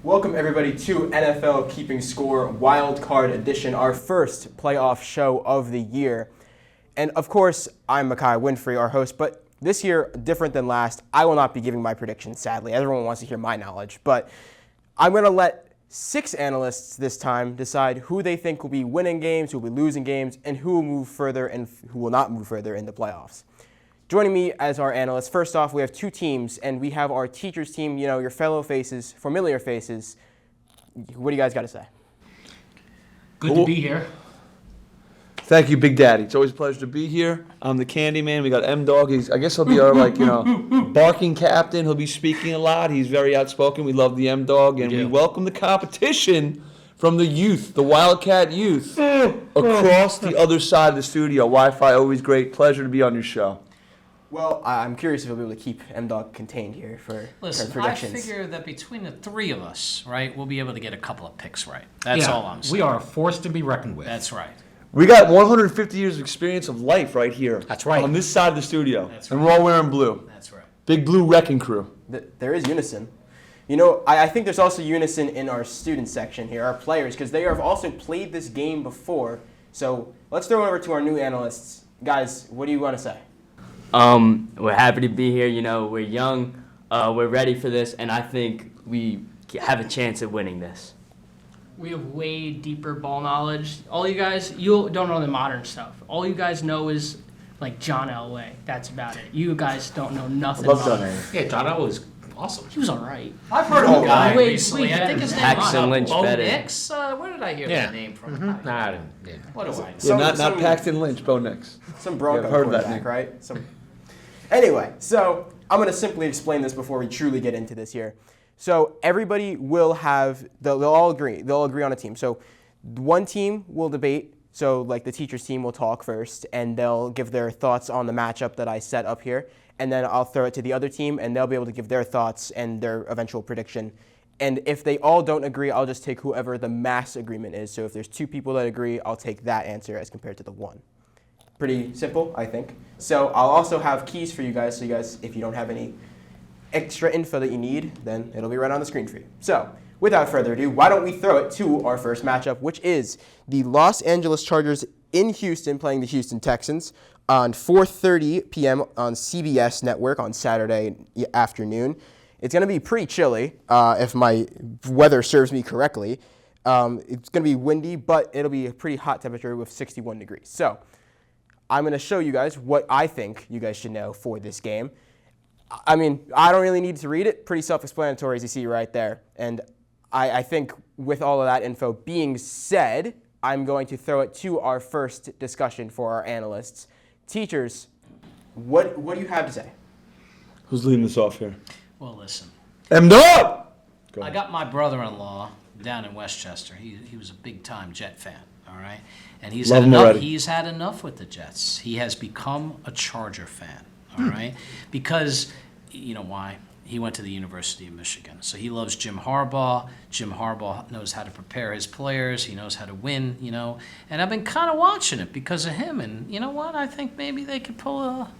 Welcome everybody to NFL Keeping Score Wild Card Edition, our first playoff show of the year. And of course, I'm Mekhi Winfrey, our host, but this year, different than last, I will not be giving my predictions, sadly. Everyone wants to hear my knowledge, but I'm going to let 6 analysts this time decide who they think will be winning games, who will be losing games, and who will move further and who will not move further in the playoffs. Joining me as our analysts, first off, we have 2 teams, and we have our teachers team, your fellow faces, familiar faces. What do you guys got to say? Good to be here. Thank you, Big Daddy. It's always a pleasure to be here. I'm the Candy Man. We got M-Dog. I guess he'll be our, barking captain. He'll be speaking a lot. He's very outspoken. We love the M-Dog, and we welcome the competition from the youth, the Wildcat youth, across the other side of the studio. Wi-Fi, always great. Pleasure to be on your show. Well, I'm curious if we'll be able to keep M-Dog contained here for predictions. I figure that between the 3 of us, right, we'll be able to get a couple of picks right. That's all I'm saying. We are a force to be reckoned with. That's right. We got 150 years of experience of life right here. That's right. On this side of the studio. That's And right. we're all wearing blue. That's right. Big blue wrecking crew. There is unison. I think there's also unison in our student section here, our players, because they have also played this game before. So let's throw it over to our new analysts. Guys, what do you want to say? We're happy to be here. We're young. We're ready for this, and I think we have a chance at winning this. We have way deeper ball knowledge. All you guys, you don't know the modern stuff. All you guys know is like John Elway. That's about it. You guys don't know nothing. Love John modern. Elway. Yeah, John Elway was awesome. He was all right. I've heard of a guy wait, recently. wait, I think his name Paxton Lynch Bo better. Nix. Where did I hear that name from? Nah, I didn't. Yeah. What do I know? Yeah, not Some- Paxton Lynch, Bo Nix. Some Bronco I've heard that quarterback, name. right? Anyway, so I'm going to simply explain this before we truly get into this here. So everybody will have, they'll all agree on a team. So one team will debate, so like the teacher's team will talk first, and they'll give their thoughts on the matchup that I set up here, and then I'll throw it to the other team, and they'll be able to give their thoughts and their eventual prediction. And if they all don't agree, I'll just take whoever the mass agreement is. So if there's 2 people that agree, I'll take that answer as compared to the 1. Pretty simple, I think. So I'll also have keys for you guys, so you guys, if you don't have any extra info that you need, then it'll be right on the screen for you. So without further ado, why don't we throw it to our first matchup, which is the Los Angeles Chargers in Houston playing the Houston Texans on 4:30 p.m. on CBS Network on Saturday afternoon. It's going to be pretty chilly, if my weather serves me correctly. It's going to be windy, but it'll be a pretty hot temperature with 61 degrees. So I'm going to show you guys what I think you guys should know for this game. I mean, I don't really need to read it. Pretty self-explanatory, as you see right there. And I think with all of that info being said, I'm going to throw it to our first discussion for our analysts. Teachers, what do you have to say? Who's leading this off here? Well, listen. M-Dog! I got my brother-in-law down in Westchester. He was a big-time Jet fan, all right? And he's Love had him enough. already. He's had enough with the Jets. He has become a Charger fan, all right? Because, you know why? He went to the University of Michigan. So he loves Jim Harbaugh. Jim Harbaugh knows how to prepare his players. He knows how to win, And I've been kind of watching it because of him. And you know what? I think maybe they could pull a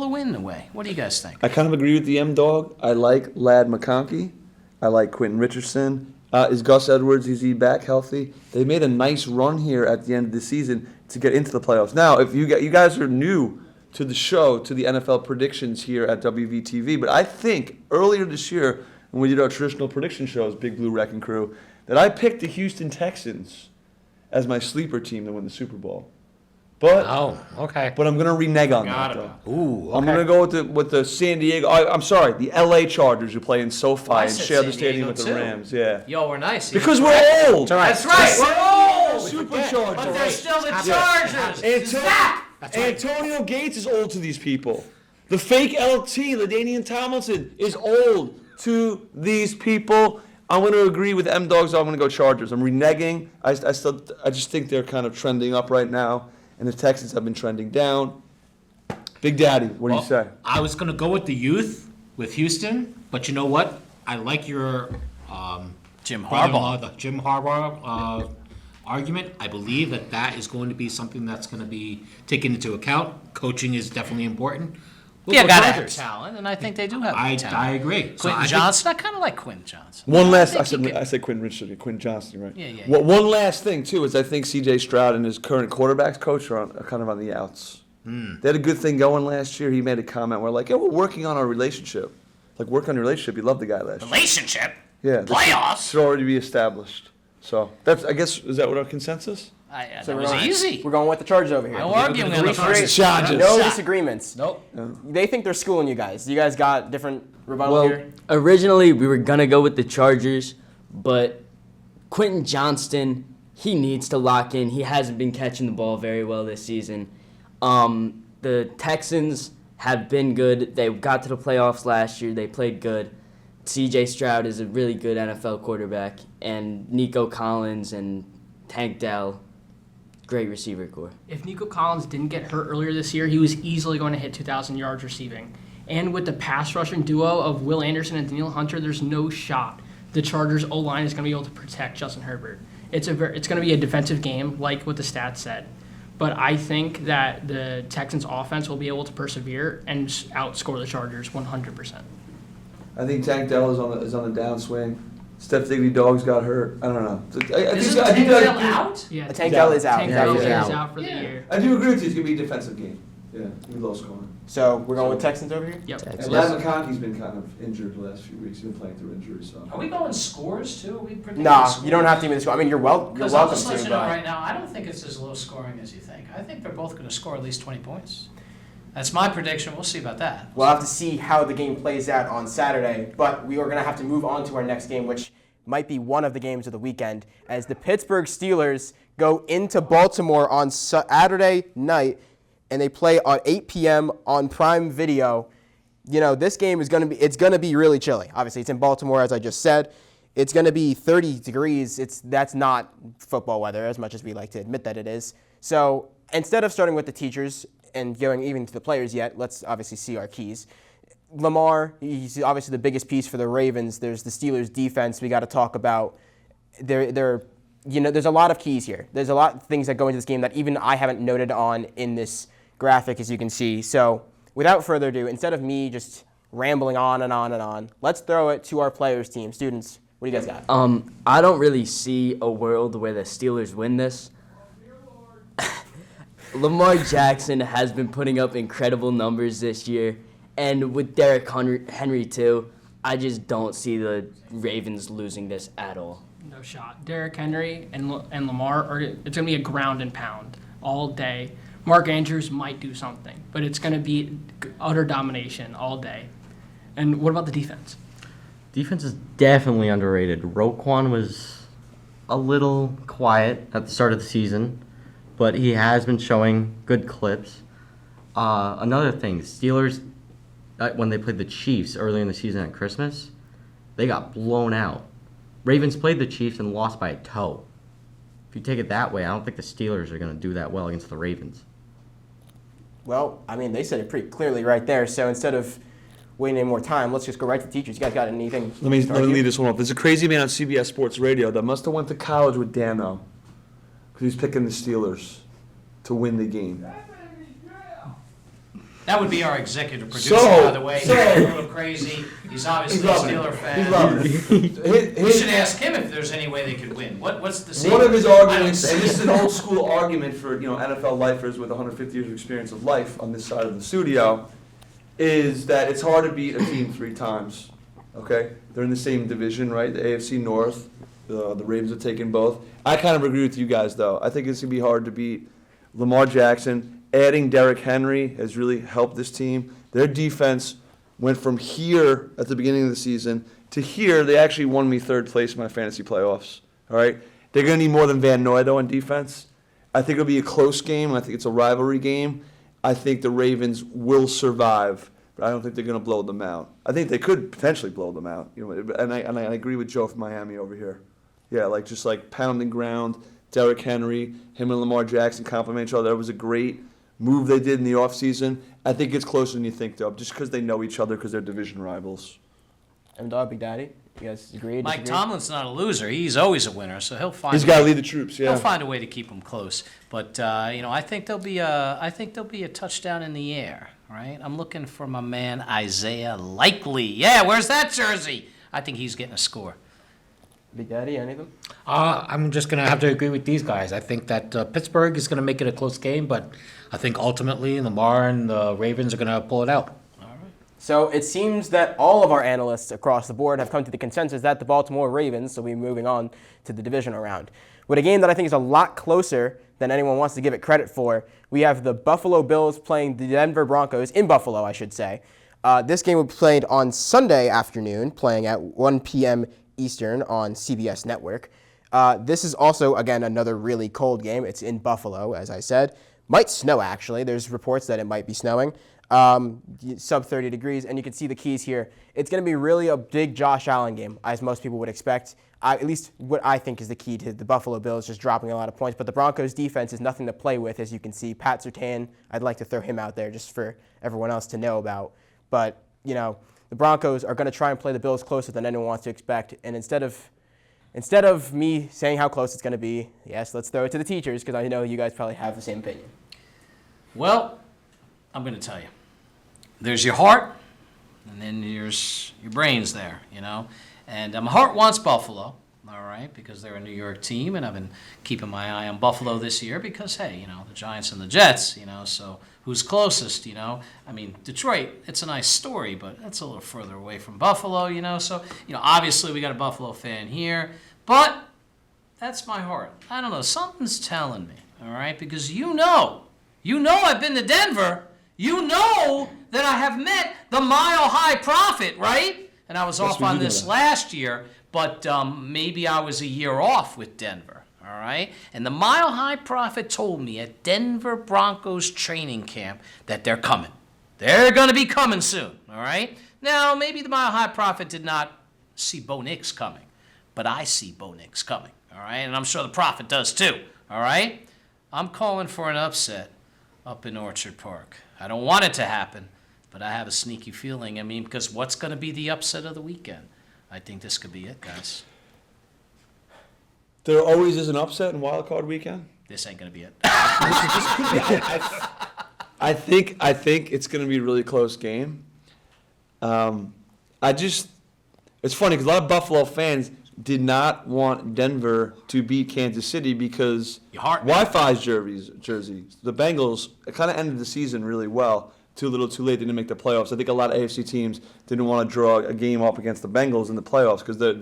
win away. What do you guys think? I kind of agree with the M-Dog. I like Lad McConkey. I like Quentin Richardson. Is Gus Edwards, is he back healthy? They made a nice run here at the end of the season to get into the playoffs. Now, if you guys are new to the show, to the NFL predictions here at WVTV, but I think earlier this year when we did our traditional prediction shows, Big Blue Wrecking Crew, that I picked the Houston Texans as my sleeper team to win the Super Bowl. But okay. But I'm going to renege on Got that, it. though. Ooh, okay. I'm going to go with the San Diego. I'm sorry, the LA Chargers who play in SoFi I and said share the San stadium Diego, with the too. Rams. Yeah. Yo, we're nice. Because we're old. That's right. We're old. Superchargers. But they're still the Yeah. Chargers. Antonio Gates is old to these people. The fake LT, LaDainian Tomlinson, is old to these people. I'm going to agree with M-Dog, so I'm going to go Chargers. I'm reneging. I just think they're kind of trending up right now, and the Texans have been trending down. Big Daddy, what do you say? I was going to go with the youth with Houston, but you know what? I like your Jim brother-in-law, Harbaugh. the Jim Harbaugh argument. I believe that is going to be something that's going to be taken into account. Coaching is definitely important. Yeah, got to have Chargers. talent, and I think they do have I talent. agree. So Quentin I think- Johnson, I kind of like Quentin Johnson. One last, I think he I said Quentin Richardson, Quentin Johnston, right? Yeah. One last thing too is I think C.J. Stroud and his current quarterbacks coach are kind of on the outs. They had a good thing going last year. He made a comment where like, "Yeah, we're working on our relationship. Like, work on your relationship. You loved the guy last year. Relationship? Yeah, this Playoffs? should already be established. So that's, I guess, is that what our consensus? That we're was going- easy. We're going with the Chargers over here. No arguing on the Chargers. Chargers. No Shot. disagreements. Nope. They think they're schooling you guys. You guys got different rebuttal Well, here? originally we were gonna go with the Chargers, but Quentin Johnston, he needs to lock in. He hasn't been catching the ball very well this season. The Texans have been good. They got to the playoffs last year. They played good. C.J. Stroud is a really good NFL quarterback, and Nico Collins and Tank Dell, great receiver core. If Nico Collins didn't get hurt earlier this year, he was easily going to hit 2,000 yards receiving. And with the pass rushing duo of Will Anderson and Daniel Hunter, there's no shot the Chargers O-line is going to be able to protect Justin Herbert. It's going to be a defensive game, like what the stats said. But I think that the Texans' offense will be able to persevere and outscore the Chargers 100%. I think Tank Dell is on the downswing. Steph Digby Dogs got hurt. I don't know. Isn't Tank Dell out? Yeah, Tank Dell is out. Tank Yeah, Dell he's is out. out for the Yeah. year. I do agree with you. It's gonna be a defensive game. Yeah, be low scoring. So we're going with Texans over here? Yep. And Lad McConkey's been kind of injured the last few weeks. He's been playing through injury, so. Are we going scores too? Are we predicting Nah, scores? you don't have to even score. I mean, you're welcome Because I'll just to, let you know but right now, I don't think it's as low scoring as you think. I think they're both going to score at least 20 points. That's my prediction. We'll see about that. we'll have to see how the game plays out on Saturday. But we are going to have to move on to our next game, which might be one of the games of the weekend, as the Pittsburgh Steelers go into Baltimore on Saturday night, and they play at 8 p.m. on Prime Video. You know, this game is going to be really chilly. Obviously, it's in Baltimore, as I just said. It's going to be 30 degrees. That's not football weather, as much as we like to admit that it is. So instead of starting with the teachers and going even to the players yet, let's obviously see our keys. Lamar, he's obviously the biggest piece for the Ravens. There's the Steelers' defense we got to talk about. There's a lot of keys here. There's a lot of things that go into this game that even I haven't noted on in this graphic, as you can see. So without further ado, instead of me just rambling on and on and on, let's throw it to our players team. Students, what do you guys got? I don't really see a world where the Steelers win this. Lamar Jackson has been putting up incredible numbers this year, and with Derrick Henry too, I just don't see the Ravens losing this at all. No shot. Derrick Henry and Lamar it's going to be a ground and pound all day. Mark Andrews might do something, but it's going to be utter domination all day. And what about the defense? Defense is definitely underrated. Roquan was a little quiet at the start of the season, but he has been showing good clips. Another thing, Steelers, when they played the Chiefs early in the season at Christmas, they got blown out. Ravens played the Chiefs and lost by a toe. If you take it that way, I don't think the Steelers are going to do that well against the Ravens. Well, I mean, they said it pretty clearly right there. So instead of waiting any more time, let's just go right to teachers. You guys got anything? Let me to argue? lead this one off. There's a crazy man on CBS Sports Radio that must have went to college with Dano, because he's picking the Steelers to win the game. That would be our executive producer, So- by the way. so- He's a little crazy. He's obviously a loving it. Steeler fan. He's loving it. We should ask him if there's any way they could win. What's the secret? One of his I don't arguments, see and this it. is an old school argument for NFL lifers with 150 years of experience of life on this side of the studio, is that it's hard to beat a team 3 times. Okay, they're in the same division, right? The AFC North. The Ravens have taken both. I kind of agree with you guys, though. I think it's gonna be hard to beat Lamar Jackson. Adding Derrick Henry has really helped this team. Their defense went from here at the beginning of the season to here. They actually won me 3rd place in my fantasy playoffs. All right, they're going to need more than Van Noy, though, on defense. I think it'll be a close game. I think it's a rivalry game. I think the Ravens will survive, but I don't think they're going to blow them out. I think they could potentially blow them out. And I agree with Joe from Miami over here. Yeah, just pounding ground. Derrick Henry, him and Lamar Jackson complement each other. That was a great move they did in the offseason. I think it's closer than you think, though, just because they know each other, because they're division rivals. M-Dog, Big Daddy, you guys agree? Mike disagree? Tomlin's not a loser. He's always a winner, so he'll find. He's got to lead the troops. He'll Yeah. find a way to keep them close. But I think there'll be a touchdown in the air. Right? I'm looking for my man Isaiah Likely. Yeah, where's that jersey? I think he's getting a score. Big Daddy, any of them? I'm just going to have to agree with these guys. I think that Pittsburgh is going to make it a close game, but I think ultimately Lamar and the Ravens are going to pull it out. So it seems that all of our analysts across the board have come to the consensus that the Baltimore Ravens will be moving on to the divisional round. With a game that I think is a lot closer than anyone wants to give it credit for, we have the Buffalo Bills playing the Denver Broncos in Buffalo, I should say. This game will be played on Sunday afternoon, playing at 1 p.m. Eastern on CBS Network. This is also, again, another really cold game. It's in Buffalo, as I said. Might snow, actually. There's reports that it might be snowing. Sub 30 degrees, and you can see the keys here. It's going to be really a big Josh Allen game, as most people would expect. At least what I think is the key to the Buffalo Bills just dropping a lot of points. But the Broncos defense is nothing to play with, as you can see. Pat Surtain, I'd like to throw him out there just for everyone else to know about. But, the Broncos are going to try and play the Bills closer than anyone wants to expect. And instead of me saying how close it's going to be, yes, let's throw it to the teachers, because I know you guys probably have the same opinion. Well, I'm going to tell you. There's your heart, and then there's your brains there, And my heart wants Buffalo, all right, because they're a New York team, and I've been keeping my eye on Buffalo this year because, hey, the Giants and the Jets, so who's closest, Detroit, it's a nice story, but that's a little further away from Buffalo, So, obviously we got a Buffalo fan here, but that's my heart. I don't know, something's telling me, all right, because I've been to Denver. You know that I have met the Mile High Prophet, right? And I was off on this last year, but maybe I was a year off with Denver, all right? And the Mile High Prophet told me at Denver Broncos training camp that they're coming. They're going to be coming soon, all right? Now, maybe the Mile High Prophet did not see Bo Nix coming, but I see Bo Nix coming, all right? And I'm sure the Prophet does too, all right? I'm calling for an upset up in Orchard Park. I don't want it to happen, but I have a sneaky feeling. Because what's going to be the upset of the weekend? I think this could be it, guys. There always is an upset in Wild Card Weekend. This ain't going to be it. I think it's going to be a really close game. It's funny because a lot of Buffalo fans did not want Denver to beat Kansas City because Wi-Fi's jersey. The Bengals kind of ended the season really well. Too little, too late. They didn't make the playoffs. I think a lot of AFC teams didn't want to draw a game up against the Bengals in the playoffs because they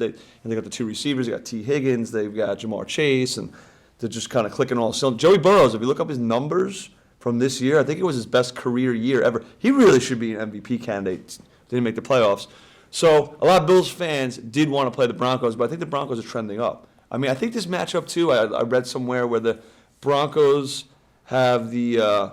got the two receivers. They got T. Higgins. They've got Jamar Chase, and they're just kind of clicking all cylinders. Joey Burrows, if you look up his numbers from this year, I think it was his best career year ever. He really should be an MVP candidate. Didn't make the playoffs. So a lot of Bills fans did want to play the Broncos, but I think the Broncos are trending up. I think this matchup too. I read somewhere where the Broncos have the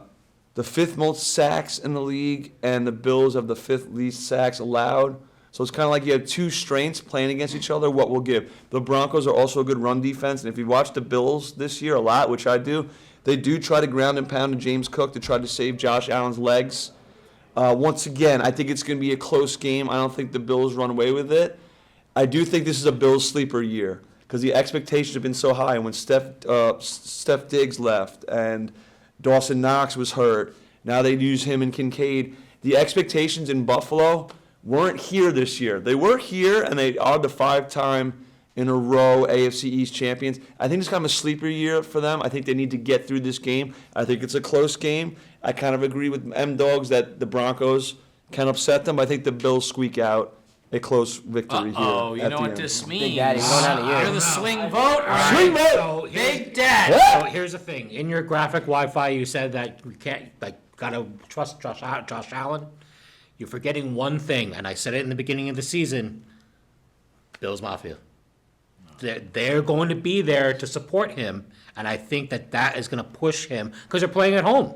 fifth most sacks in the league, and the Bills have the fifth least sacks allowed. So it's kind of like you have two strengths playing against each other. What will give? The Broncos are also a good run defense, and if you watch the Bills this year a lot, which I do, they do try to ground and pound to James Cook to try to save Josh Allen's legs. Once again, I think it's going to be a close game. I don't think the Bills run away with it. I do think this is a Bills sleeper year because the expectations have been so high. And when Steph Diggs left and Dawson Knox was hurt, now they use him and Kincaid. The expectations in Buffalo weren't here this year. They were here, and they are the 5-time in a row AFC East champions. I think it's kind of a sleeper year for them. I think they need to get through this game. I think it's a close game. I kind of agree with M-Dogs that the Broncos can upset them. I think the Bills squeak out a close victory here. Oh, you at know the what end. this means? Big Daddy, we're going down to you. You're the swing vote, right? Swing vote! So Big Dad. So here's the thing. In your graphic Wi-Fi, you said that we can't, gotta trust Josh Allen. You're forgetting one thing, and I said it in the beginning of the season. Bills Mafia. They're going to be there to support him, and I think that is going to push him because they're playing at home.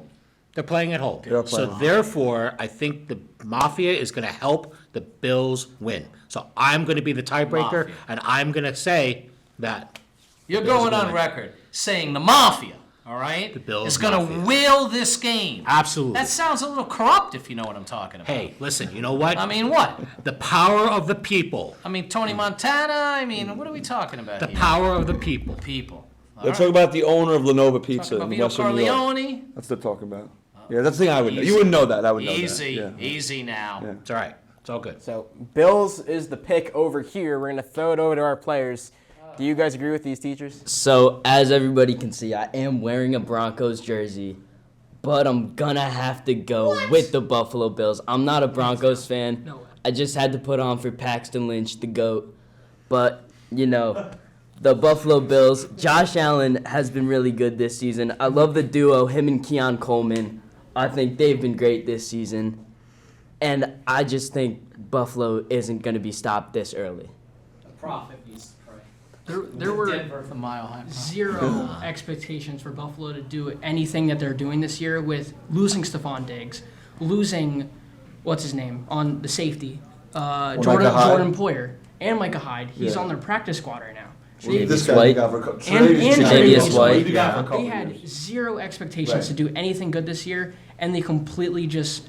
They're playing at home. So therefore, I think the Mafia is going to help the Bills win. So I'm going to be the tiebreaker, Mafia. and I'm going to say that You're going on record saying the Mafia All right? The Bills is going Mafia. to will this game. Absolutely. That sounds a little corrupt, if you know what I'm talking about. Hey, listen, you know what? I mean, what? The power of the people. I mean, Tony Montana? I mean, what are we talking about The here? power of the people. People. All They're talking about the owner of Lenova Pizza Talking about in Vito Western New York. Corleone? That's what they're talking about. Yeah, that's the thing I would know. You Easy. wouldn't know that. I would know Easy, that. Yeah. easy now. Yeah. It's all right. It's all good. So Bills is the pick over here. We're gonna throw it over to our players. Do you guys agree with these teachers? So, as everybody can see, I am wearing a Broncos jersey, but I'm gonna have to go with the Buffalo Bills. I'm not a Broncos fan. No way. I just had to put on for Paxton Lynch, the GOAT. But, you know, the Buffalo Bills, Josh Allen has been really good this season. I love the duo, him and Keon Coleman. I think they've been great this season. And I just think Buffalo isn't going to be stopped this early. The prophet needs to pray. There were Denver, the Mile High Prophet. zero expectations for Buffalo to do anything that they're doing this year with losing Stephon Diggs, losing, what's his name, on the safety, Micah Hyde. Jordan Poyer, and Micah Hyde. He's Yeah. on their practice squad right now. This Tre'Davious guy White. got for And Tre'Davious White. He got for a couple They had years. zero expectations Right. to do anything good this year, and they completely just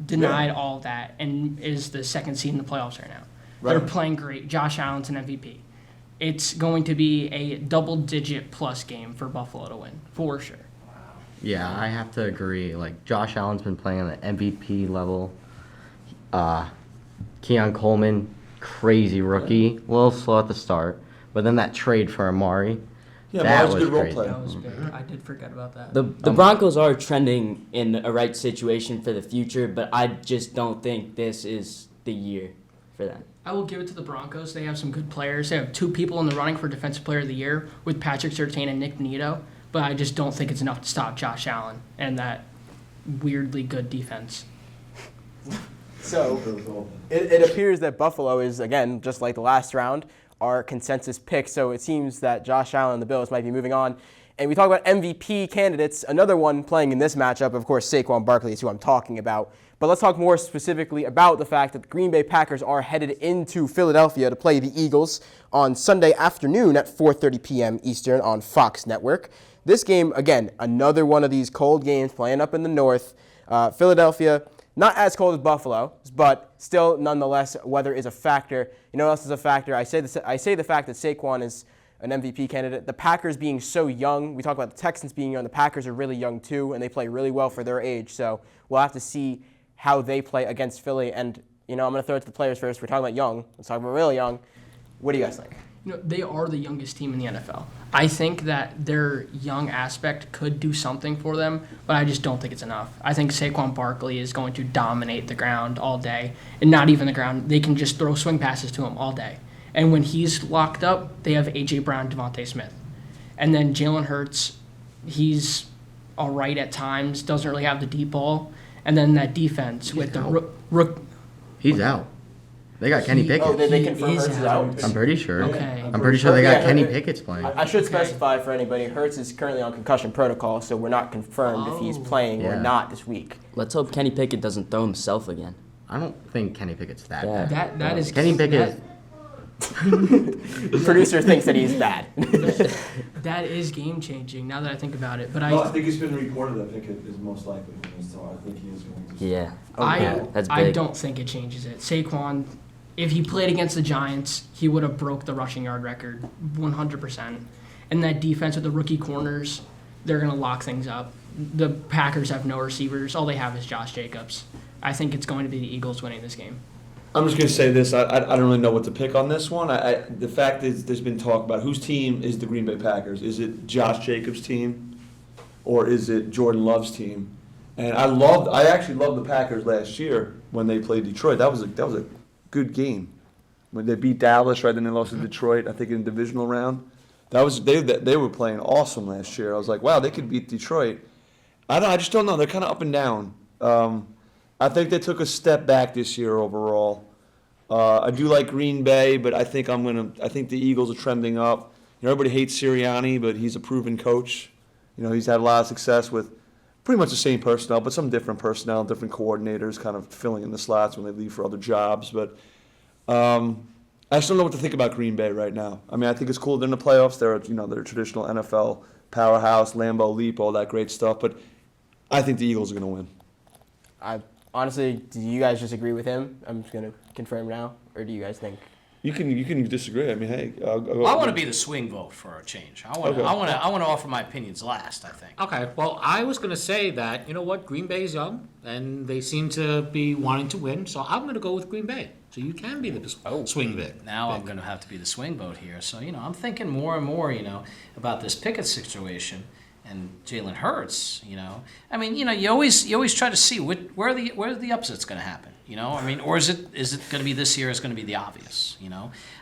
denied all of that and is the second seed in the playoffs right now. They're Right. playing great. Josh Allen's an MVP. It's going to be a double-digit plus game for Buffalo to win, for sure. Yeah, I have to agree. Like, Josh Allen's been playing on the MVP level. Keon Coleman, crazy rookie. A little slow at the start. But then that trade for Amari, Yeah, that Amari's a was good role crazy. player. That was big. I did forget about that. The Broncos are trending in a right situation for the future, but I just don't think this is the year for them. I will give it to the Broncos. They have some good players. They have two people in the running for Defensive Player of the Year with Patrick Surtain and Nick Bonito, but I just don't think it's enough to stop Josh Allen and that weirdly good defense. So it appears that Buffalo is, again, just like the last round, our consensus pick. So it seems that Josh Allen and the Bills might be moving on. And we talk about MVP candidates. Another one playing in this matchup, of course, Saquon Barkley is who I'm talking about. But let's talk more specifically about the fact that the Green Bay Packers are headed into Philadelphia to play the Eagles on Sunday afternoon at 4:30 p.m. Eastern on Fox Network. This game, again, another one of these cold games playing up in the north. Philadelphia, not as cold as Buffalo, but still, nonetheless, weather is a factor. You know what else is a factor? I say the fact that Saquon is an MVP candidate. The Packers being so young, we talk about the Texans being young, the Packers are really young too, and they play really well for their age. So we'll have to see how they play against Philly. And, you know, I'm going to throw it to the players first. We're talking about young. Let's talk about really young. What do you guys think? You know, they are the youngest team in the NFL. I think that their young aspect could do something for them, but I just don't think it's enough. I think Saquon Barkley is going to dominate the ground all day, and not even the ground. They can just throw swing passes to him all day. And when he's locked up, they have A.J. Brown, Devontae Smith. And then Jalen Hurts, he's all right at times, doesn't really have the deep ball. And then that defense with the rook. He's out. They got Kenny Pickett. Oh, they He confirm is Hurts is out. out? I'm pretty sure. Okay. I'm pretty sure they got Yeah, Kenny Hurts- Pickett's playing. I should Okay. specify for anybody, Hurts is currently on concussion protocol, so we're not confirmed if he's playing or Yeah. not this week. Let's hope Kenny Pickett doesn't throw himself again. I don't think Kenny Pickett's that Yeah. bad. That is Kenny Pickett. The producer thinks that he's bad. That is game changing. Now that I think about it, but No, I think it's been reported that Pickett is most likely, so I think he is going to. Yeah. That's I big. don't think it changes it. Saquon, if he played against the Giants, he would have broke the rushing yard record 100%. And that defense with the rookie corners, they're going to lock things up. The Packers have no receivers. All they have is Josh Jacobs. I think it's going to be the Eagles winning this game. I'm just going to say this. I don't really know what to pick on this one. The fact is there's been talk about whose team is the Green Bay Packers. Is it Josh Jacobs' team or is it Jordan Love's team? And I actually loved the Packers last year when they played Detroit. That was a good game. When they beat Dallas, right, then they lost to Detroit, I think in the divisional round. They were playing awesome last year. I was like, wow, they could beat Detroit. I just don't know. They're kind of up and down. I think they took a step back this year overall. I do like Green Bay, but I think the Eagles are trending up. You know, everybody hates Sirianni, but he's a proven coach. You know, he's had a lot of success with pretty much the same personnel, but some different personnel, different coordinators kind of filling in the slots when they leave for other jobs. But I I just don't know what to think about Green Bay right now. I mean, I think it's cool they're in the playoffs. They're they're a traditional NFL powerhouse, Lambeau Leap, all that great stuff. But I think the Eagles are going to win. I honestly, do you guys just agree with him? I'm just gonna confirm now, or do you guys think? You can disagree. I mean, hey, I want to be the swing vote for a change. I want Okay. to offer my opinions last, I think. Okay, well, I was going to say that, you know what, Green Bay's young, and they seem to be wanting to win, so I'm going to go with Green Bay. So you can be the swing bit. Now I'm going to have to be the swing vote here. So, I'm thinking more and more, about this Pickett situation and Jalen Hurts, I mean, you always try to see where the upset's going to happen, or is it going to be this year is going to be the obvious,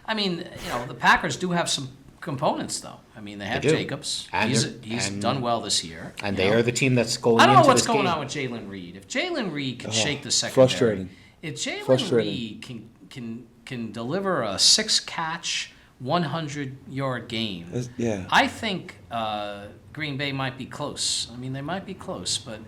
I mean, the Packers do have some components, though. I mean, they have They do. Jacobs. And He's done well this year. And they are the team that's going I don't know into what's this going game. on with Jalen Reed. If Jalen Reed can shake the secondary, frustrating. if Jalen Frustrating. Reed can deliver a 6-catch, 100-yard game, Yeah. I think Green Bay might be close. I mean, they might be close, but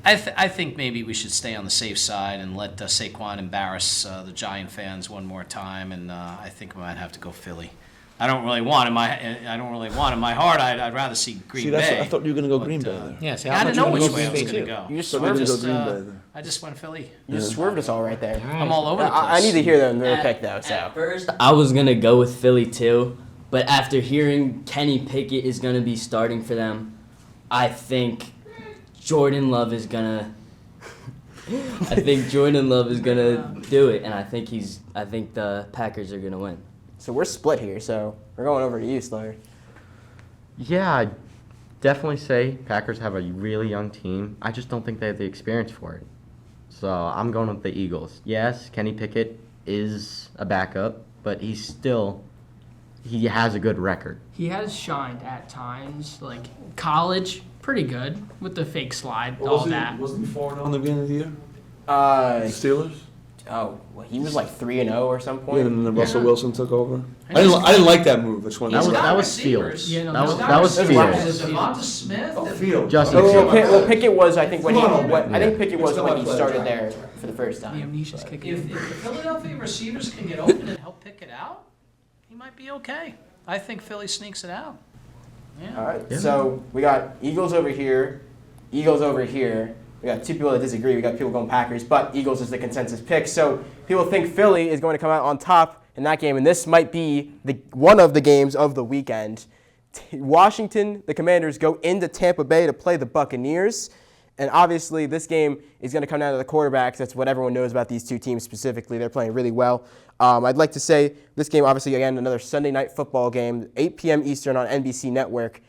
I think maybe we should stay on the safe side and let Saquon embarrass the Giant fans one more time, and I think we might have to go Philly. I don't really want in my heart. I'd rather see Green See, Bay. I thought you were going to go Green Bay uh, there. Yeah, see, I didn't know gonna which go way I was Green going Bay to go. You just Thought you were swerved gonna us. go Green Bay there. I just went Philly. You just swerved us all right there. I'm all over the place. I need to hear them their pick though. At So first, I was gonna go with Philly too, but after hearing Kenny Pickett is gonna be starting for them, I think Jordan Love is gonna. I think Jordan Love is gonna do it, and I think the Packers are gonna win. so we're split here. So we're going over to you, Slayer. Yeah, I'd definitely say Packers have a really young team. I just don't think they have the experience for it. So I'm going with the Eagles. Yes, Kenny Pickett is a backup, but he has a good record. He has shined at times, like college, pretty good with the fake slide, all that. Wasn't he 4-0 in the beginning of the year? Uh, The Steelers? oh, well, he was like 3-0 or some Yeah, point. and then Russell Wilson took over. I he's didn't like that move. I just wanted He's to That got was receivers. Fields. Yeah, no, that he's was got that was receivers. Fields. Devonta Smith. Field. Justin Well, Fields. well, Pickett was, I think, when he. Come on, What, I think man. Pickett was Still when on he play. started there for the first The time. amnesia's kicking If in. the Philadelphia receivers can get open and help pick it out, he might be okay. I think Philly sneaks it out. Yeah. All right. So we got Eagles over here, Eagles over here. We got two people that disagree. We got people going Packers, but Eagles is the consensus pick. So people think Philly is going to come out on top in that game, and this might be one of the games of the weekend. Washington, the Commanders, go into Tampa Bay to play the Buccaneers. And obviously, this game is going to come down to the quarterbacks. That's what everyone knows about these two teams specifically. They're playing really well. I'd like to say this game, obviously, again, another Sunday night football game, 8 p.m. Eastern on NBC Network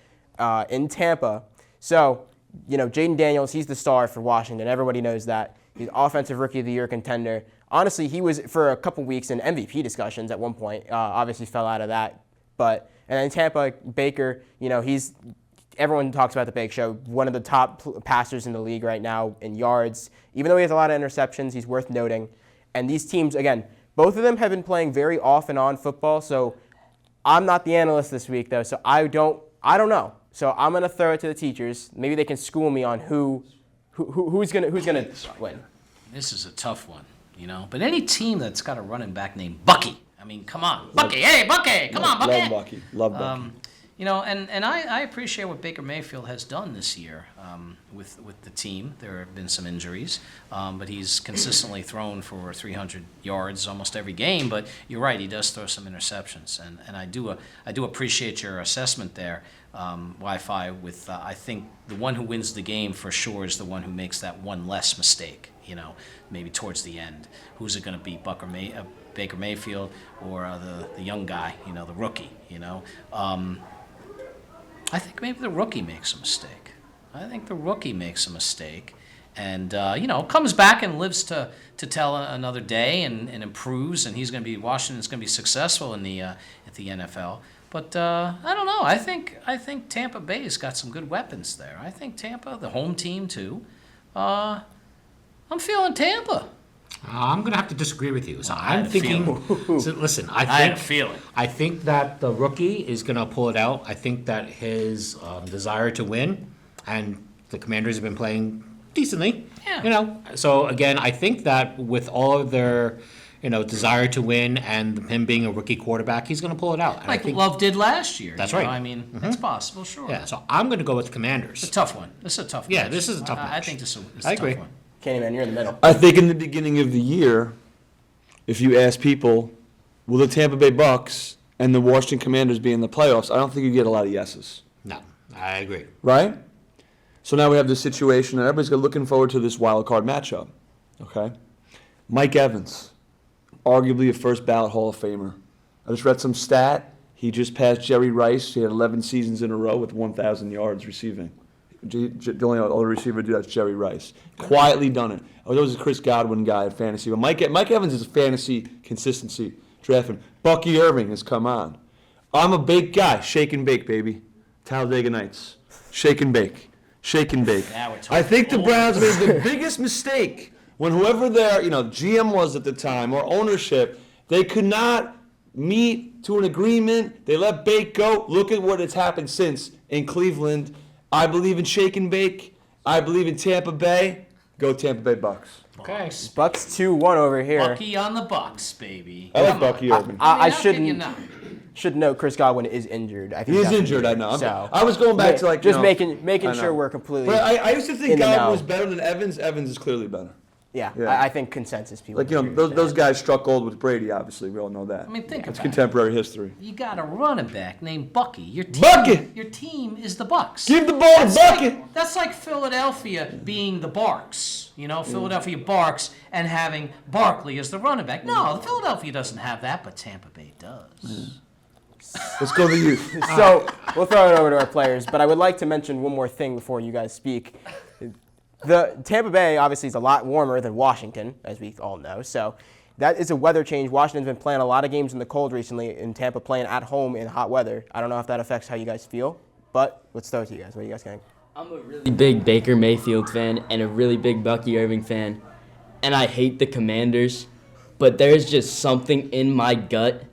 in Tampa. So, Jaden Daniels, he's the star for Washington. Everybody knows that. He's Offensive Rookie of the Year contender. Honestly, he was, for a couple weeks, in MVP discussions at one point. Obviously fell out of that. And in Tampa, Baker, everyone talks about the Bake Show, one of the top passers in the league right now in yards. Even though he has a lot of interceptions, he's worth noting. And these teams, again, both of them have been playing very off and on football. So I'm not the analyst this week, though, so I don't know. So I'm gonna throw it to the teachers. Maybe they can school me on who's gonna win. This is a tough one, But any team that's got a running back named Bucky, I mean, come on, Bucky, hey, Bucky, come on, Bucky. Love Bucky. Love Bucky. And I appreciate what Baker Mayfield has done this year with the team. There have been some injuries, but he's consistently thrown for 300 yards almost every game. But you're right, he does throw some interceptions, and I do appreciate your assessment there, Wi-Fi. With I think the one who wins the game for sure is the one who makes that one less mistake. Maybe towards the end. Who's it going to be, Baker Mayfield or the young guy? The rookie. I think maybe the rookie makes a mistake. And, comes back and lives to tell another day and improves, and Washington's going to be successful in at the NFL. But I don't know. I think Tampa Bay's got some good weapons there. I think Tampa, the home team too. I'm feeling Tampa. I'm going to have to disagree with you. So I had I'm a thinking. So listen, I had a feeling. I think that the rookie is going to pull it out. I think that his desire to win, and the Commanders have been playing decently. Yeah. So again, I think that with all of their, desire to win and him being a rookie quarterback, he's going to pull it out. And I Like think, Love did last year. That's you know? right. I mean, it's possible, sure. yeah, so I'm going to go with the Commanders. It's a tough one. This is a tough one. Yeah, this is a tough I match. think this is I a agree. tough one. Candyman, you're in the middle. I think in the beginning of the year, if you ask people, will the Tampa Bay Bucks and the Washington Commanders be in the playoffs, I don't think you get a lot of yeses, No, I agree. right? So now we have this situation, and everybody's looking forward to this wild card matchup, okay? Mike Evans, arguably a first ballot Hall of Famer. I just read some stat. He just passed Jerry Rice. He had 11 seasons in a row with 1,000 yards receiving. The only other receiver to do that's Jerry Rice. Quietly done it. I was always a Chris Godwin guy at fantasy, but Mike Evans is a fantasy consistency drafting. Bucky Irving has come on. I'm a bake guy. Shake and bake, baby. Talladega Nights. Shake and bake. Shake and bake. Now we're talking I think the old. Browns made the biggest mistake when whoever their GM was at the time or ownership, they could not meet to an agreement. They let bake go. Look at what has happened since in Cleveland. I believe in shake and bake. I believe in Tampa Bay. Go Tampa Bay Bucks. Okay. Bucks 2-1 over here. Bucky on the Bucks, baby. I like Come on. Bucky Irving. I how can you shouldn't not? should note Chris Godwin is injured. I think He is that's injured, I injured. know. So I was going back to like just I making know. sure we're completely. But I used to think in the Godwin know. was better than Evans. Evans is clearly better. Yeah, Yeah. I think consensus people. Like agree with those that. guys struck gold with Brady. Obviously, we all know that. I mean, think It's about it. contemporary history. You got a running back named Bucky. Your team, Bucky! Your team is the Bucks. Give the ball to Bucky. That's like Philadelphia being the Barks. Philadelphia Barks and having Barkley as the running back. No, Philadelphia doesn't have that, but Tampa Bay does. Let's go to the youth. So we'll throw it over to our players, but I would like to mention one more thing before you guys speak. The Tampa Bay obviously is a lot warmer than Washington, as we all know. So that is a weather change. Washington's been playing a lot of games in the cold recently, and Tampa playing at home in hot weather. I don't know if that affects how you guys feel, but let's throw it to you guys. What do you guys think? I'm a really big Baker Mayfield fan and a really big Bucky Irving fan, and I hate the Commanders, but there's just something in my gut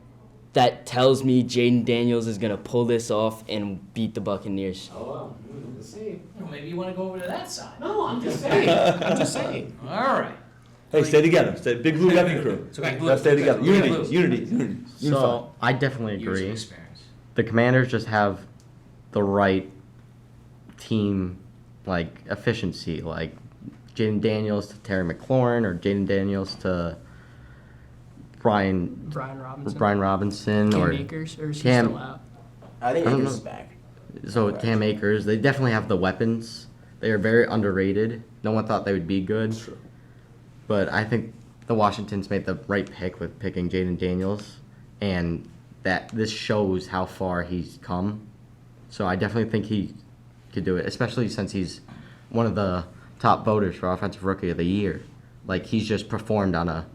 that tells me Jaden Daniels is going to pull this off and beat the Buccaneers. Well, maybe you want to go over to that side. No, I'm just saying. All right. Hey, stay together. Stay Big Blue Heavy Crew. okay. Let's stay together. Blue. Unity. So I definitely Years of agree. experience. The Commanders just have the right team efficiency, like Jaden Daniels to Terry McLaurin or Jaden Daniels to Brian Robinson Cam or Akers, or is he Cam- still out? I think I don't Akers know. is back. So Cam Akers, they definitely have the weapons. They are very underrated. No one thought they would be good. True. But I think the Washingtons made the right pick with picking Jaden Daniels, and that this shows how far he's come. So I definitely think he could do it, especially since he's one of the top voters for Offensive Rookie of the Year. Like, he's just performed on a,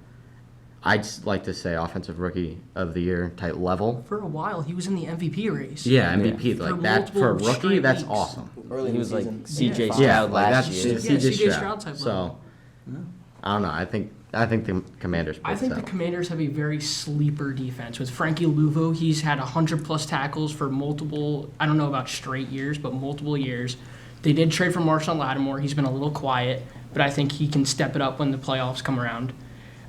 I'd like to say, Offensive Rookie of the Year type level. For a while, he was in the MVP race. Yeah, MVP. For Like, that, for a multiple rookie, straight that's weeks. awesome. Early in He the was like season. CJ Yeah. Stroud Yeah, like last that's year. Yeah, CJ CJ Stroud. Stroud type So, I don't know. I think the Commanders. I think the Commanders have a very sleeper defense. With Frankie Luvu, he's had 100-plus tackles for multiple, I don't know about straight years, but multiple years. They did trade for Marshawn Lattimore. He's been a little quiet, but I think he can step it up when the playoffs come around.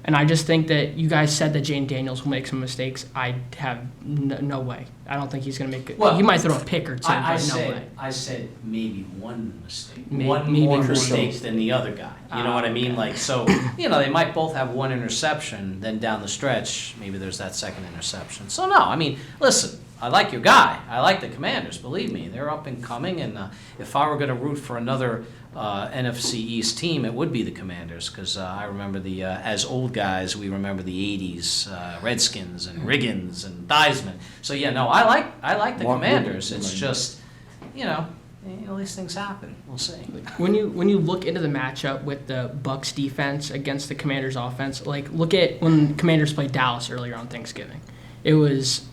And I just think that you guys said that Jane Daniels will make some mistakes. I have no way. I don't think he's going to make it. Well, he might throw a pick or two, I but no way. said maybe one mistake. Maybe One more one. mistake than the other guy. You know what I mean? okay. Like, so, they might both have one interception, then down the stretch, maybe there's that second interception. So, no, I mean, listen, I like your guy. I like the Commanders, believe me. They're up and coming, and if I were going to root for another NFC East team, it would be the Commanders, because I remember as old guys, we remember the 80s, Redskins and Riggins and Theismann. So, yeah, no, I like the Mark Commanders. Riggins, It's right. just, these things happen. We'll see. When you look into the matchup with the Bucks defense against the Commanders offense, like look at when Commanders played Dallas earlier on Thanksgiving. It was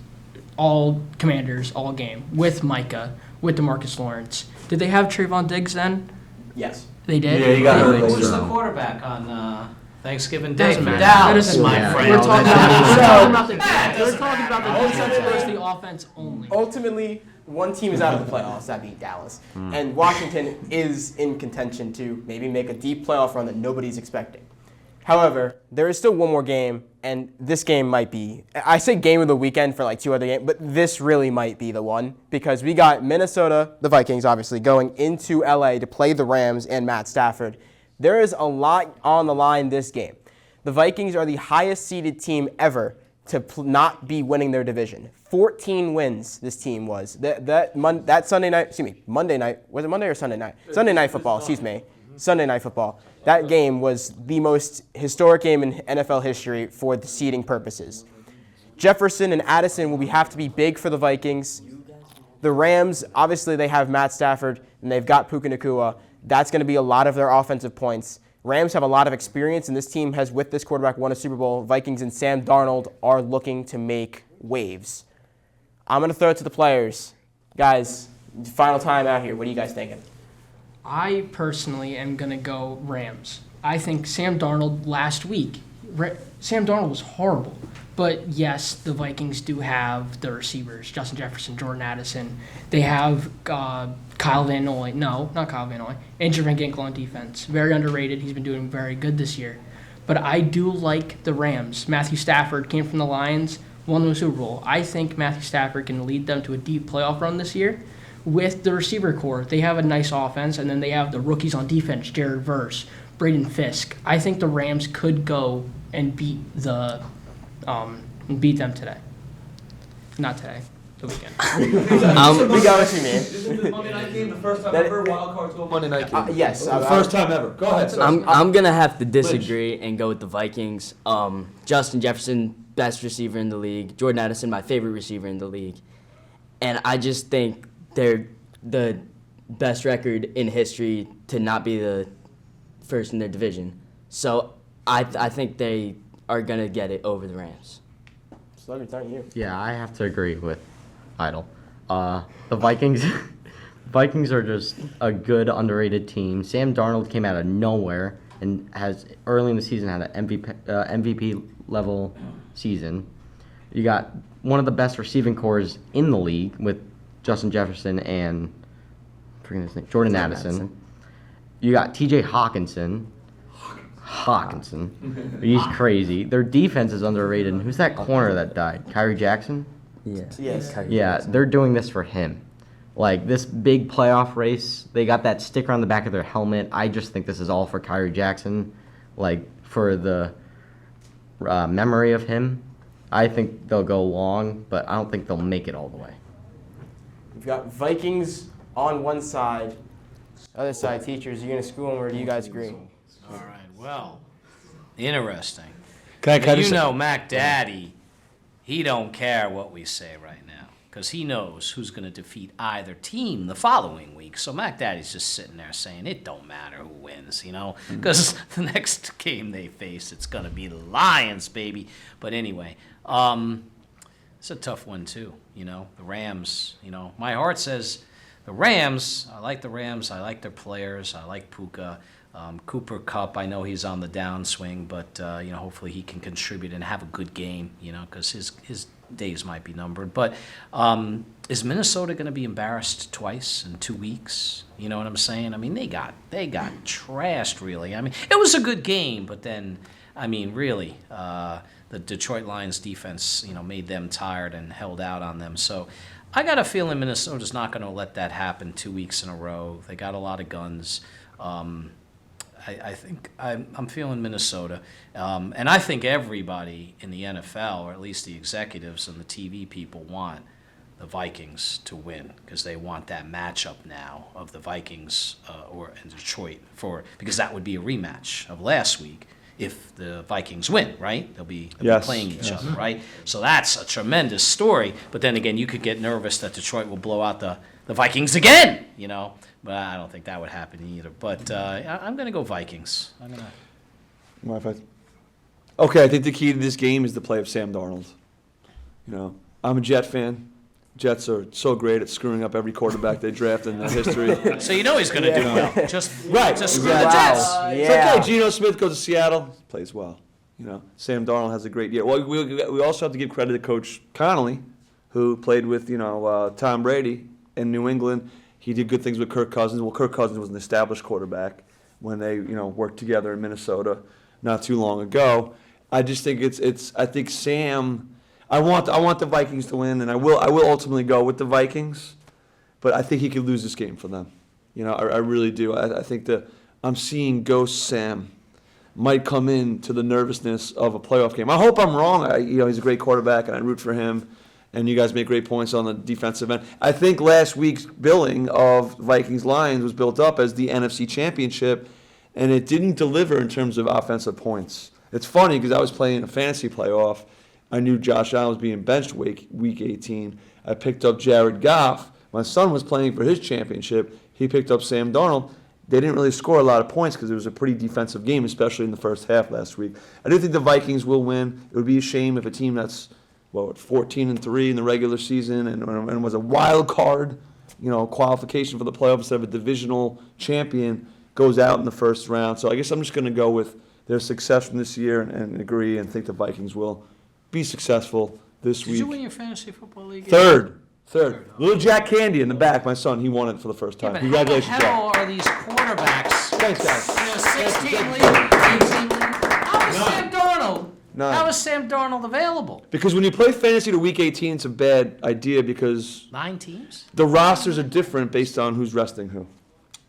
all Commanders all game with Micah, with DeMarcus Lawrence. Did they have Trayvon Diggs then? Yes. They did. Yeah, you got Anyway, hurt. Who was So- the quarterback on Thanksgiving Day? Doesn't matter. Dallas, That doesn't my matter. friend. We're talking about the defense versus the offense only. Ultimately, one team is out of the playoffs. That'd be Dallas. And Washington is in contention to maybe make a deep playoff run that nobody's expecting. However, there is still one more game and this game might be, I say game of the weekend for like 2 other games, but this really might be the one because we got Minnesota, the Vikings obviously, going into LA to play the Rams and Matt Stafford. There is a lot on the line this game. The Vikings are the highest seeded team ever to not be winning their division. 14 wins this team was. That Sunday night, Monday night, was it Monday or Sunday night? Sunday night football, Sunday night football. That game was the most historic game in NFL history for the seeding purposes. Jefferson and Addison will have to be big for the Vikings. The Rams, obviously they have Matt Stafford and they've got Puka Nacua. That's going to be a lot of their offensive points. Rams have a lot of experience, and this team has, with this quarterback, won a Super Bowl. Vikings and Sam Darnold are looking to make waves. I'm going to throw it to the players. Guys, final time out here. What are you guys thinking? I personally am going to go Rams. I think Sam Darnold last week, Sam Darnold was horrible. But yes, the Vikings do have the receivers, Justin Jefferson, Jordan Addison. They have Kyle Van Noy. No, not Kyle Van Noy. Andrew Van Ginkel on defense. Very underrated. He's been doing very good this year. But I do like the Rams. Matthew Stafford came from the Lions, won the Super Bowl. I think Matthew Stafford can lead them to a deep playoff run this year. With the receiver core, they have a nice offense, and then they have the rookies on defense, Jared Verse, Braden Fisk. I think the Rams could go and beat them today. Not today, the weekend. We got what you mean. Isn't the Monday night game the first time ever? Wild cards go Monday night game. Yes. First time ever. Go ahead, sir. I'm gonna have to disagree and go with the Vikings. Justin Jefferson, best receiver in the league. Jordan Addison, my favorite receiver in the league. And I just think they're the best record in history to not be the first in their division. So I think they are going to get it over the Rams. Slugger's on you. Yeah, I have to agree with Idle. The Vikings Vikings are just a good, underrated team. Sam Darnold came out of nowhere and has, early in the season, had an MVP level season. You got one of the best receiving cores in the league with Justin Jefferson and Jordan Addison. You got T.J. Hawkinson. He's crazy. Their defense is underrated. And who's that corner that died? Kyrie Jackson? Yes. Yeah, they're doing this for him. Like, this big playoff race, they got that sticker on the back of their helmet. I just think this is all for Kyrie Jackson, like, for the memory of him. I think they'll go long, but I don't think they'll make it all the way. We've got Vikings on one side. Other side, teachers. Are you going to school them, or do you guys agree? All right, well, interesting. Can You know Mac Daddy, he don't care what we say right now because he knows who's going to defeat either team the following week. So Mac Daddy's just sitting there saying it don't matter who wins, you know, because the next game they face, it's going to be the Lions, baby. But anyway, it's a tough one too, you know, the Rams, you know. My heart says the Rams. I like the Rams. I like their players. I like Puka. Cooper Kupp, I know he's on the downswing, but you know, hopefully he can contribute and have a good game, you know, because his days might be numbered. But is Minnesota going to be embarrassed twice in 2 weeks? You know what I'm saying? I mean, they got trashed, really. I mean, it was a good game, but then, I mean, really, the Detroit Lions defense, you know, made them tired and held out on them. So I got a feeling Minnesota's not going to let that happen 2 weeks in a row. They got a lot of guns. I think I'm feeling Minnesota, and I think everybody in the NFL, or at least the executives and the TV people, want the Vikings to win because they want that matchup now of the Vikings and Detroit because that would be a rematch of last week if the Vikings win, right? They'll be playing each other, right? So that's a tremendous story. But then again, you could get nervous that Detroit will blow out the Vikings again, you know. But I don't think that would happen either. But I'm going to go Vikings. Okay, I think the key to this game is the play of Sam Darnold. You know, I'm a Jet fan. Jets are so great at screwing up every quarterback they draft in their history. So you know he's going to do well. Just screw the Wow. Jets. It's okay. Geno Smith goes to Seattle, plays well. You know, Sam Darnold has a great year. Well, we also have to give credit to Coach Connolly, who played with Tom Brady in New England. He did good things with Kirk Cousins. Well, Kirk Cousins was an established quarterback when they worked together in Minnesota not too long ago. I just think I think Sam. I want the Vikings to win, and I will ultimately go with the Vikings, but I think he could lose this game for them. I really do. I think that I'm seeing Ghost Sam might come in to the nervousness of a playoff game. I hope I'm wrong. He's a great quarterback, and I root for him. And you guys make great points on the defensive end. I think last week's billing of Vikings-Lions was built up as the NFC Championship, and it didn't deliver in terms of offensive points. It's funny because I was playing a fantasy playoff. I knew Josh Allen was being benched week 18. I picked up Jared Goff. My son was playing for his championship. He picked up Sam Darnold. They didn't really score a lot of points because it was a pretty defensive game, especially in the first half last week. I do think the Vikings will win. It would be a shame if a team that's 14-3 in the regular season and was a wild card, qualification for the playoffs instead of a divisional champion goes out in the first round. So I guess I'm just going to go with their success from this year and agree and think the Vikings will be successful this week. Did you win your fantasy football league? Third. Little Jack Candy in the back, my son, he won it for the first time. But Congratulations, how the hell Jack. are these quarterbacks? Thanks, guys. 16 league, 18 league. How is Sam Darnold? None. How is Sam Darnold available? Because when you play fantasy to week 18, it's a bad idea because 9 teams? the rosters are different based on who's resting who.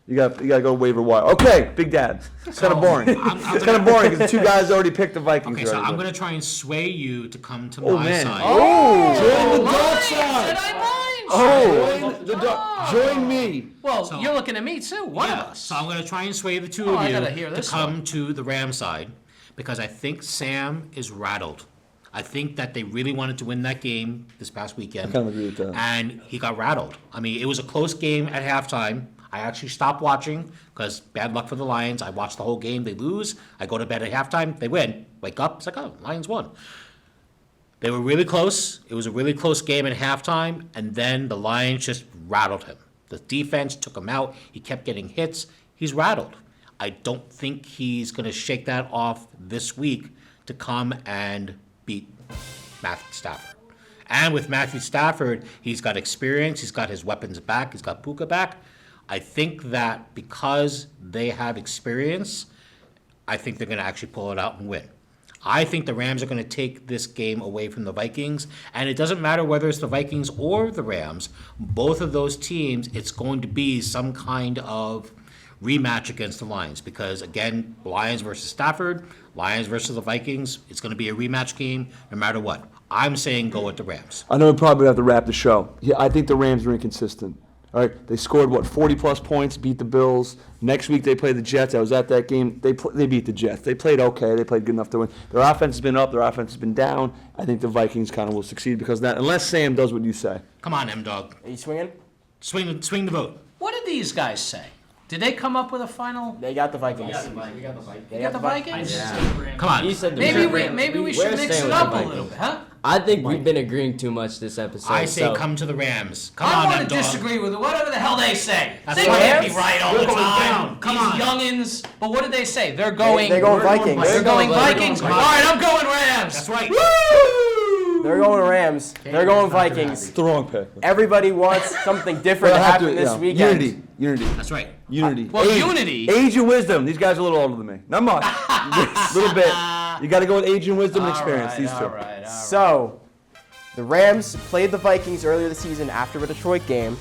You got to go waiver wire. Okay, Big Dad. It's kind of boring. It's kind of boring because 2 guys already picked the Vikings. Okay, so already. I'm going to try and sway you to come to Oh, my man. side. Join the dark Lions! side. Did I Join the dark. Join me. Well, So- you're looking at me too. One Yeah, of us. so I'm going to try and sway the two Oh, of I you gotta hear to this come one. to the Ram side because I think Sam is rattled. I think that they really wanted to win that game this past weekend. I kind of agree with that. And he got rattled. I mean, it was a close game at halftime. I actually stopped watching because bad luck for the Lions. I watched the whole game. They lose. I go to bed at halftime. They win. Wake up. It's like, oh, Lions won. They were really close. It was a really close game at halftime. And then the Lions just rattled him. The defense took him out. He kept getting hits. He's rattled. I don't think he's going to shake that off this week to come and beat Matthew Stafford. And with Matthew Stafford, he's got experience. He's got his weapons back. He's got Puka back. I think that because they have experience, I think they're going to actually pull it out and win. I think the Rams are going to take this game away from the Vikings, and it doesn't matter whether it's the Vikings or the Rams. Both of those teams, it's going to be some kind of rematch against the Lions because, again, Lions versus Stafford, Lions versus the Vikings, it's going to be a rematch game no matter what. I'm saying go with the Rams. I know we probably have to wrap the show. Yeah, I think the Rams are inconsistent. All right, they scored 40-plus points, beat the Bills. Next week they play the Jets. I was at that game. They beat the Jets. They played okay. They played good enough to win. Their offense has been up. Their offense has been down. I think the Vikings kind of will succeed because of that, unless Sam does what you say. Come on, M-Dog. Are you swinging? Swing the vote. What did these guys say? Did they come up with a final? They got the Vikings. You got the Vikings? Come on. You said the Maybe we should We're mix staying it with up the a Vikings. little bit, huh? I think we've been agreeing too much this episode. I say so come to the Rams. Come I on, want to M-Dog. disagree with whatever the hell they say. That's They right. can't be right all the We're going time. down. Come These on. youngins. But what did they say? They're going. They're going Vikings. They're going Vikings. Vikings. All right, I'm going Rams. That's right. They're going Rams. They're going Vikings. It's the wrong pick. Everybody wants something different to happen this weekend. Unity. That's right. Unity. Well, unity. Age and wisdom. These guys are a little older than me. Not much. A little bit. You got to go with age and wisdom and experience. These two. All right. So, the Rams played the Vikings earlier this season after a Detroit game,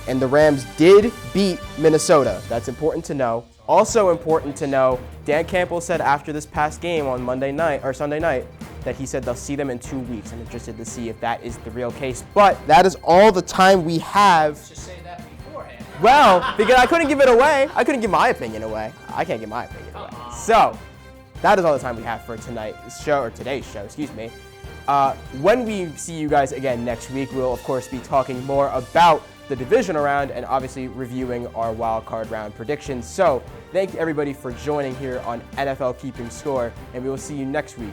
and the Rams did beat Minnesota. That's important to know. Also important to know, Dan Campbell said after this past game on Sunday night, that he said they'll see them in 2 weeks. I'm interested to see if that is the real case. But that is all the time we have. Just say that beforehand. Well, because I couldn't give it away. I couldn't give my opinion away. I can't give my opinion away. So, that is all the time we have for today's show, excuse me. When we see you guys again next week, we'll of course be talking more about the divisional round and obviously reviewing our wild card round predictions. So, thank you everybody for joining here on NFL Keeping Score, and we will see you next week.